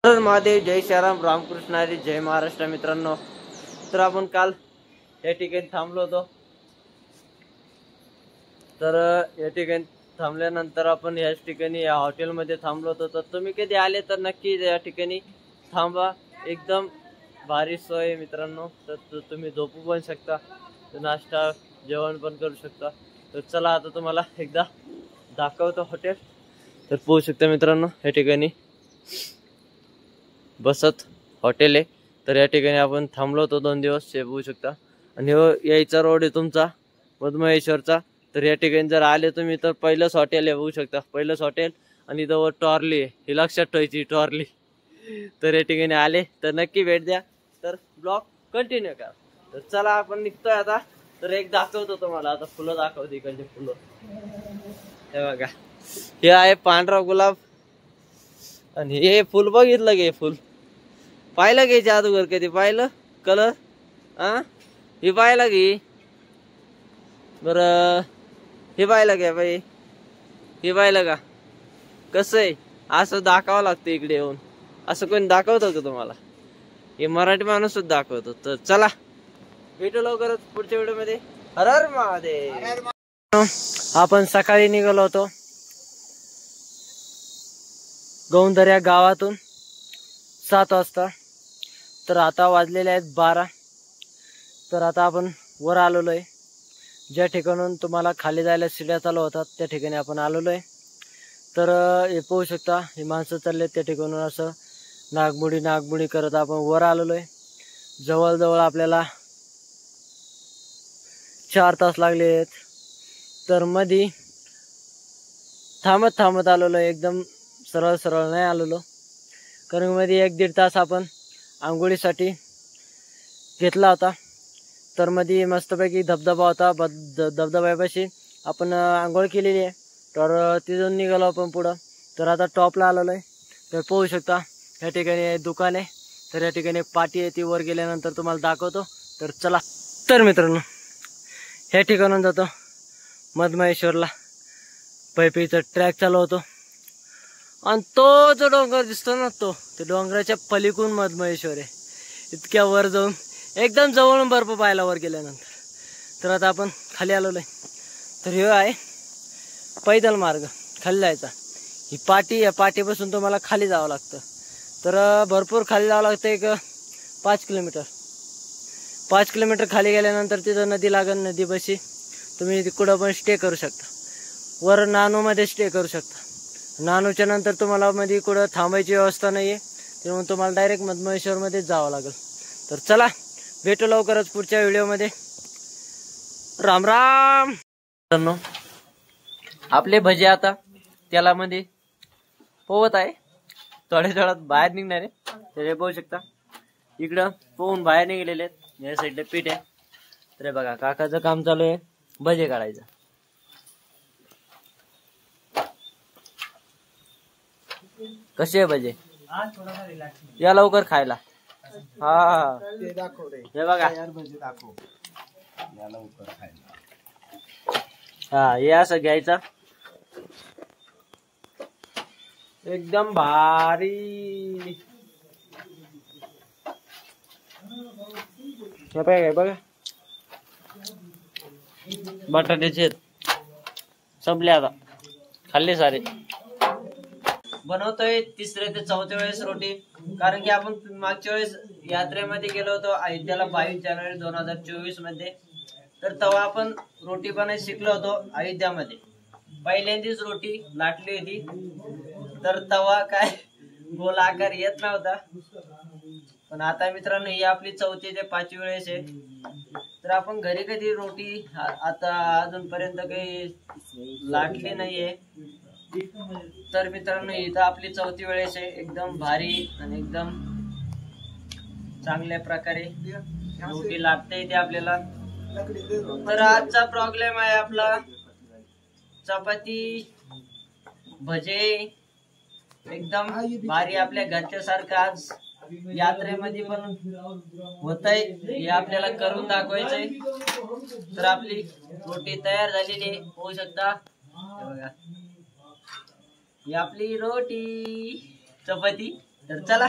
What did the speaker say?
हर महादेव, जय श्रीराम, रामकृष्ण हरी, जय महाराष्ट्र. मित्रांनो, तर आपण काल या ठिकाणी थांबलो होतो. तर या ठिकाणी थांबल्यानंतर आपण याच ठिकाणी या हॉटेलमध्ये थांबलो होतो. तर तुम्ही कधी आले तर नक्की या ठिकाणी थांबा. एकदम भारी सोय आहे मित्रांनो. तर तुम्ही झोपू पण शकता, नाश्ता जेवण पण करू शकता. तर चला आता तुम्हाला एकदा दाखवतो हॉटेल. तर पोहू शकता मित्रांनो, या ठिकाणी बसत हॉटेल आहे. तर या ठिकाणी आपण थांबलो होतो 2 दिवस, हे बघू शकता. आणि यायचा रोड आहे तुमचा मधमहेश्वरचा. तर या ठिकाणी जर आले तुम्ही तर पहिलंच हॉटेल आहे, बघू शकता. पहिलंच हॉटेल आणि जवळ टॉर्ली आहे, हे लक्षात ठेवायची टॉर्ली. तर या ठिकाणी आले तर नक्की भेट द्या. तर ब्लॉग कंटिन्यू करा. तर चला आपण निघतोय आता. तर एक दाखवतो तुम्हाला आता, फुलं दाखवते इकडचे फुलं. हे बघा, हे आहे पांढरा गुलाब. आणि हे फुल बघितलं गे, फुल पाहिलं गे जादूगर, कधी पाहिलं कलर? हे पाहिलं गे बर, हे पाहिलं का बाई? हे पाहिलं का कसं आहे? असं दाखवावं लागतं इकडे येऊन. असं कोणी दाखवतो का तुम्हाला? हे मराठी माणूसच दाखवतो. तर चला भेटू लवकरच पुढच्या व्हिडिओ मध्ये. हर हर महादेव. आपण सकाळी निघालो होतो गौंदर्या गावातून 7 वाजता. तर आता वाजलेले आहेत 12. तर आता आपण वर आलेलो आहे. ज्या ठिकाणून तुम्हाला खाली जायला शिड्या चालू होतात त्या ठिकाणी आपण आलेलो आहे. तर हे पाहू शकता, हे माणसं चालले त्या ठिकाणून असं नागमुडी करत आपण वर आलेलो आहे. जवळजवळ आपल्याला 4 तास लागले आहेत. तर मधी थांबत आलेलो आहे, एकदम सरळ नाही आलेलो. कारण मध्ये 1-1.5 तास आपण आंघोळीसाठी घेतला होता. तर मध्ये मस्तपैकी धबधबा होता. धबधब्यापाशी आपण आंघोळ केलेली आहे. तर तिथून निघालो आपण पुढं. तर आता टॉपला आलेलो आहे. तर पाहू शकता या ठिकाणी दुकान आहे. तर या ठिकाणी एक पाटी आहे, ती वर गेल्यानंतर तुम्हाला दाखवतो. तर चला. तर मित्रांनो, ह्या ठिकाणून जातो मधमहेश्वरला. पैपीचा ट्रॅक चालू होतो. आणि तो जो डोंगर दिसतो ना, तो डोंगराच्या पलीकडून मधमहेश्वर आहे. इतक्या वर जाऊन एकदम जवळून बर्फ पाहायला वर गेल्यानंतर. तर आता आपण खाली आलेलो आहे. तर हे आहे पैदल मार्ग खाली जायचा. ही पाटी, या पाटीपासून तुम्हाला खाली जावं लागतं. तर भरपूर खाली जावं लागतं, एक 5 किलोमीटर. 5 किलोमीटर खाली गेल्यानंतर तिथं नदी लागेल. नदीपाशी तुम्ही कुठं पण स्टे करू शकता. वर नानूमध्ये स्टे करू शकता. नानूच्या नंतर तुम्हाला मध्ये कुठं थांबायची व्यवस्था नाही आहे, त्यामुळे तुम्हाला डायरेक्ट मधमहेश्वरमध्येच जावं लागेल. तर चला भेटू लवकरच पुढच्या व्हिडिओमध्ये. राम राम. आपले भजे आता तेलामध्ये पोहत आहे. थोड्या बाहेर निघणार आहे. ते पाहू शकता, इकडं पोहून बाहेर निघलेले आहेत. या साईडला पीठ आहे. तर बघा, काकाचं काम चालू आहे भजे काढायचं. कसे आहे भजे? या लवकर खायला. हा हे बघा, हा हे असं घ्यायचं, एकदम भारी. बघा बटाट्याचे संपले, आता खाल्ले सारे. बनवतोय 3ऱ्या ते 4थ्या वेळेस रोटी. कारण की आपण मागच्या वेळेस यात्रेमध्ये गेलो होतो अयोध्याला 22 जानेवारी 2024 मध्ये. तर तेव्हा आपण रोटी बनायला शिकलो होतो अयोध्यामध्ये. पहिल्यांदीच रोटी लाटली होती. तर तवा काय गोल आकार येत नव्हता. पण आता मित्रांनो, ही आपली 4थी ते 5वी वेळेस आहे. तर आपण घरी कधी रोटी आता अजूनपर्यंत काही लाटली नाहीये. तर मित्रांनो, इथं आपली 4थी वेळेस आहे. एकदम भारी आणि एकदम चांगल्या प्रकारे रोटी लाटता येते आपल्याला. तर आजचा प्रॉब्लेम आहे आपला चपाती भजे. एकदम भारी आपल्या घरच्यासारखं आज यात्रेमध्ये पण होतंय, हे आपल्याला करून दाखवायचंय. तर आपली रोटी तयार झालेली आहे, होऊ शकता. बघा, ही आपली रोटी चपाती तर चला.